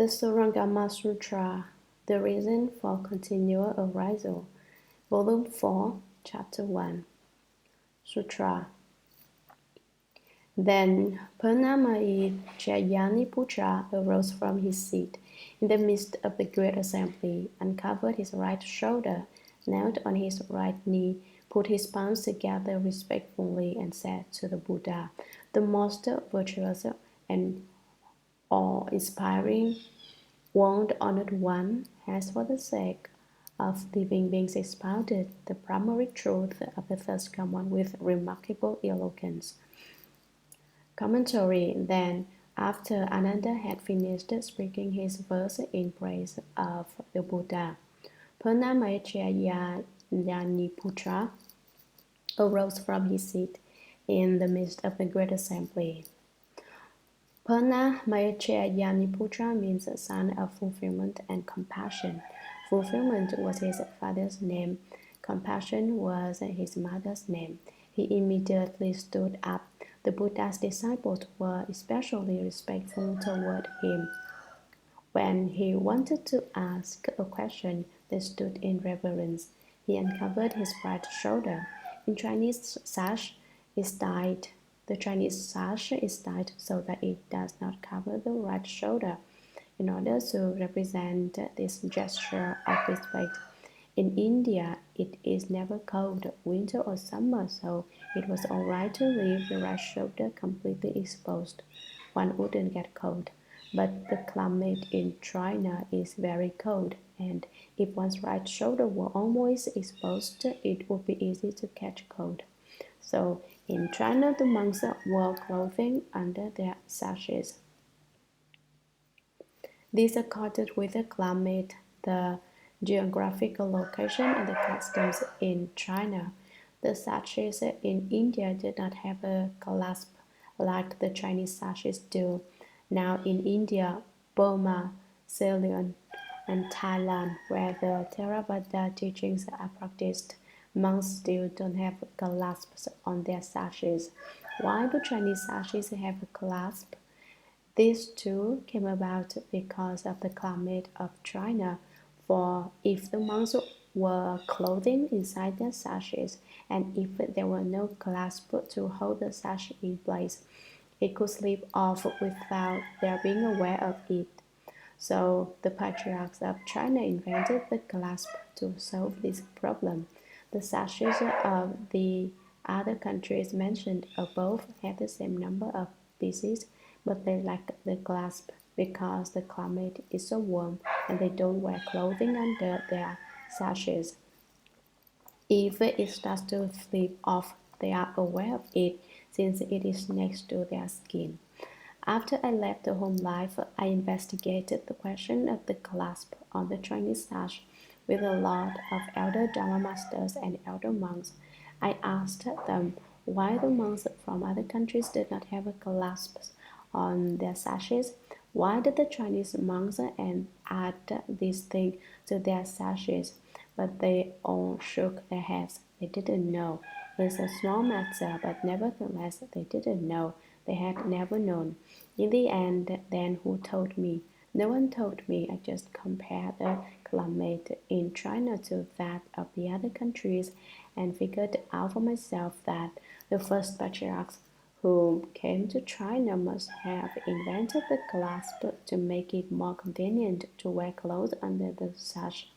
The Shurangama Sutra, The Reason for Continual Arisal, Volume 4, Chapter 1. Sutra. Then Purnamaichayaniputra arose from his seat in the midst of the great assembly, uncovered his right shoulder, knelt on his right knee, put his palms together respectfully, and said to the Buddha, the most virtuous and awe-inspiring, world-honored one, has for the sake of living beings expounded the primary truth of the third command with remarkable eloquence. Commentary. Then, after Ananda had finished speaking his verse in praise of the Buddha, Purnamaichayaniputra arose from his seat in the midst of the great assembly. Purnamaichayaniputra means son of fulfillment and compassion. Fulfillment was his father's name. Compassion was his mother's name. He immediately stood up. The Buddha's disciples were especially respectful toward him. When he wanted to ask a question, they stood in reverence. He uncovered his right shoulder. In Chinese sash is tied. The Chinese sash is tied so that it does not cover the right shoulder, in order to represent this gesture of respect. In India, it is never cold, winter or summer, so it was all right to leave the right shoulder completely exposed. One wouldn't get cold. But the climate in China is very cold, and if one's right shoulder were always exposed, it would be easy to catch cold. So in China, the monks wore clothing under their sashes. This accorded with the climate, the geographical location, and the customs in China. The sashes in India did not have a clasp like the Chinese sashes do. Now in India, Burma, Ceylon, and Thailand, where the Theravada teachings are practiced, monks still don't have clasps on their sashes. Why do Chinese sashes have a clasp? This too came about because of the climate of China, for if the monks were clothing inside their sashes, and if there were no clasp to hold the sash in place, it could slip off without their being aware of it. So the patriarchs of China invented the clasp to solve this problem. The sashes of the other countries mentioned above have the same number of pieces, but they lack the clasp because the climate is so warm and they don't wear clothing under their sashes. If it starts to slip off, they are aware of it since it is next to their skin. After I left the home life, I investigated the question of the clasp on the Chinese sash with a lot of elder Dharma masters and elder monks. I asked them why the monks from other countries did not have a clasp on their sashes. Why did the Chinese monks add this thing to their sashes? But they all shook their heads. They didn't know. It's a small matter, but nevertheless they didn't know. They had never known. In the end, then who told me? No one told me. I just compared the climate in China to that of the other countries and figured out for myself that the first patriarchs who came to China must have invented the clasp to make it more convenient to wear clothes under the sash.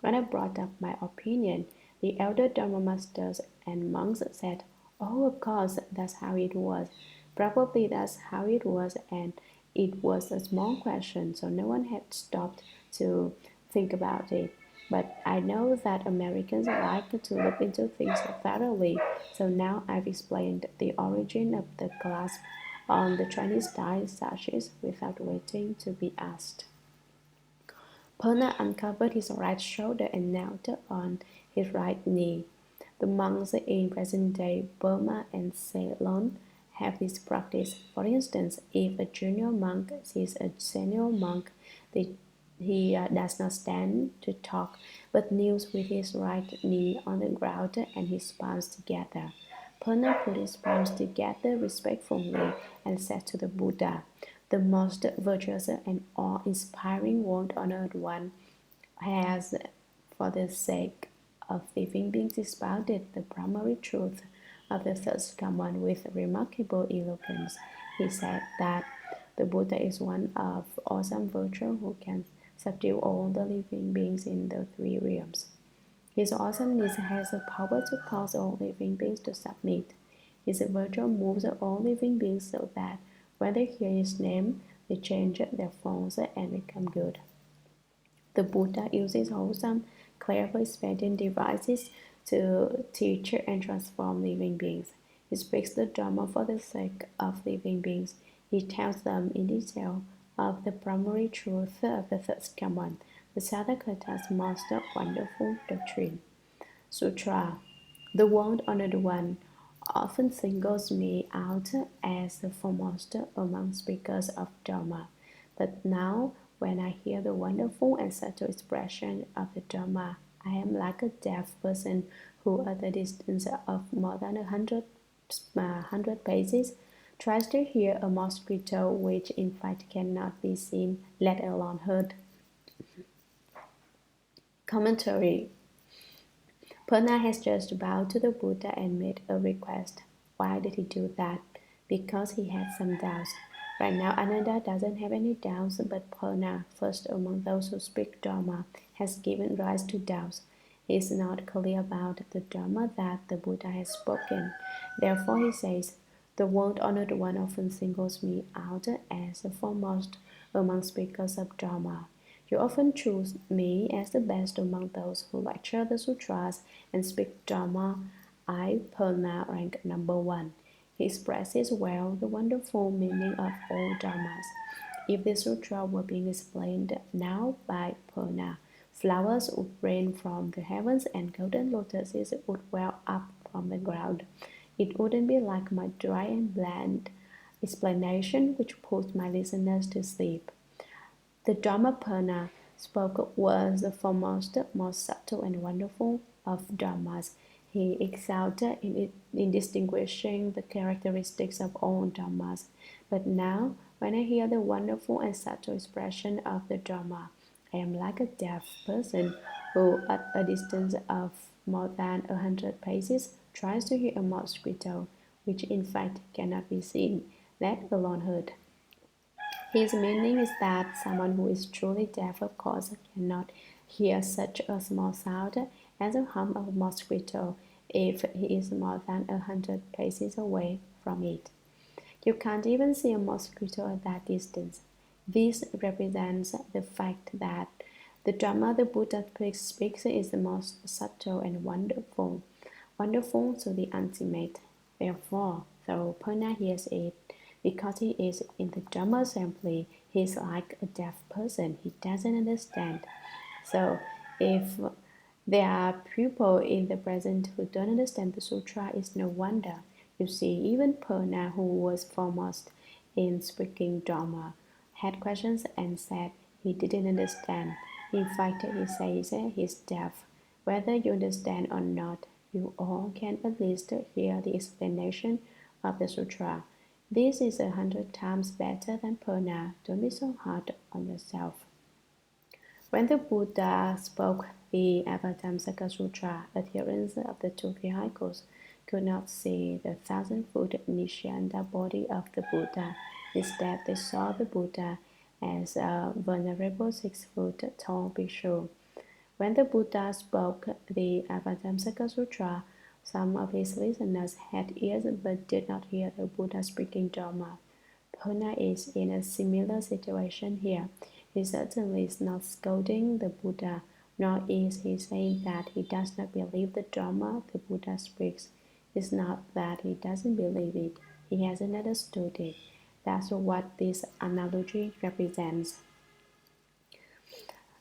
When I brought up my opinion, the elder Dharma masters and monks said, "Oh, of course, that's how it was. Probably that's how it was, and it was a small question, so no one had stopped to think about it. But I know that Americans like to look into things thoroughly, so now I've explained the origin of the clasp on the Chinese style sashes without waiting to be asked." Purna uncovered his right shoulder and knelt on his right knee. The monks in present-day Burma and Ceylon have this practice. For instance, if a junior monk sees a senior monk, he does not stand to talk, but kneels with his right knee on the ground and his palms together. Purna put his palms together respectfully and said to the Buddha, The most virtuous and awe-inspiring word-honored one has, for the sake of living beings, expounded the primary truth of the third command with remarkable eloquence. He said that the Buddha is one of awesome virtue who can subdue all the living beings in the three realms. His awesomeness has the power to cause all living beings to submit. His virtue moves all living beings so that when they hear his name, they change their forms and become good. The Buddha uses wholesome, cleverly spoken devices to teach and transform living beings. He speaks the Dharma for the sake of living beings. He tells them in detail of the primary truth of the third command, the Saddhakata's most wonderful doctrine. Sutra. The word honored one often singles me out as the foremost among speakers of Dharma. But now, when I hear the wonderful and subtle expression of the Dharma, I am like a deaf person who, at the distance of more than 100 paces, tries to hear a mosquito which in fact cannot be seen, let alone heard. Commentary. Purna has just bowed to the Buddha and made a request. Why did he do that? Because he had some doubts. Right now, Ananda doesn't have any doubts, but Purna, first among those who speak Dharma, has given rise to doubts. He is not clear about the Dharma that the Buddha has spoken. Therefore, he says, the word honored one often singles me out as the foremost among speakers of Dharma. You often choose me as the best among those who lecture the sutras and speak Dharma. I, Purna, rank number one. He expresses well the wonderful meaning of all Dharmas. If the sutra were being explained now by Purna, flowers would rain from the heavens and golden lotuses would well up from the ground. It wouldn't be like my dry and bland explanation which puts my listeners to sleep. The Dharmapurna spoke was the foremost, most subtle and wonderful of Dharmas. He excelled in distinguishing the characteristics of all Dharmas. But now, when I hear the wonderful and subtle expression of the Dharma, I am like a deaf person who, at a distance of more than 100 paces, tries to hear a mosquito, which in fact cannot be seen, let alone heard. His meaning is that someone who is truly deaf, of course, cannot hear such a small sound as the hum of a mosquito if he is more than 100 paces away from it. You can't even see a mosquito at that distance. This represents the fact that the Dharma the Buddha speaks is the most subtle and wonderful to the ultimate. Therefore, though Purna hears it, because he is in the Dharma assembly, he is like a deaf person. He doesn't understand. So, if there are people in the present who don't understand the sutra, it's no wonder. You see, even Purna, who was foremost in speaking Dharma, had questions and said he didn't understand. In fact, he says he's deaf. Whether you understand or not, you all can at least hear the explanation of the sutra. This is 100 times better than Purna. Don't be so hard on yourself. When the Buddha spoke the Avatamsaka Sutra, adherents of the two vehicles could not see the 1,000-foot Nishyanda body of the Buddha. Instead, they saw the Buddha as a venerable 6-foot tall bhikshu. When the Buddha spoke the Avatamsaka Sutra, some of his listeners had ears but did not hear the Buddha speaking Dharma. Purna is in a similar situation here. He certainly is not scolding the Buddha, nor is he saying that he does not believe the Dharma the Buddha speaks. It's not that he doesn't believe it, he hasn't understood it. That's what this analogy represents.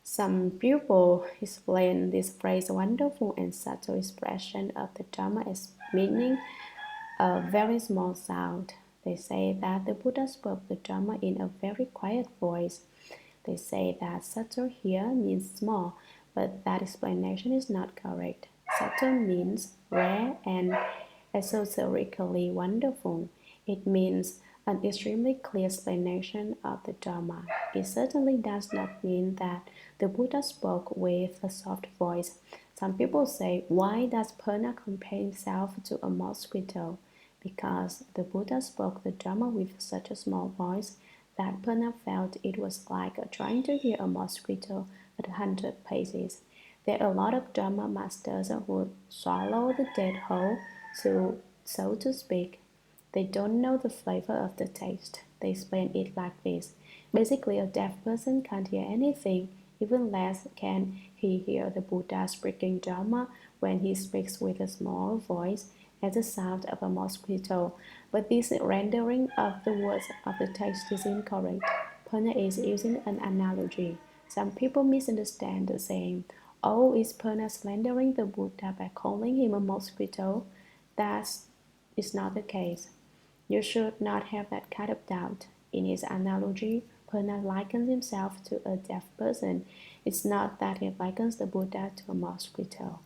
Some people explain this phrase wonderful and subtle expression of the Dharma as meaning a very small sound. They say that the Buddha spoke the Dharma in a very quiet voice. They say that subtle here means small, but that explanation is not correct. Subtle means rare and esoterically wonderful. It means an extremely clear explanation of the Dharma. It certainly does not mean that the Buddha spoke with a soft voice. Some people say, why does Purna compare himself to a mosquito? Because the Buddha spoke the Dharma with such a small voice that Purna felt it was like trying to hear a mosquito at 100 paces. There are a lot of Dharma masters who swallow the dead whole, so to speak. They don't know the flavor of the taste. They explain it like this. Basically, a deaf person can't hear anything, even less can he hear the Buddha speaking Dharma when he speaks with a small voice as the sound of a mosquito. But this rendering of the words of the text is incorrect. Purna is using an analogy. Some people misunderstand the saying, oh, is Purna slandering the Buddha by calling him a mosquito? That is not the case. You should not have that kind of doubt. In his analogy, Purna likens himself to a deaf person. It's not that he likens the Buddha to a mosquito.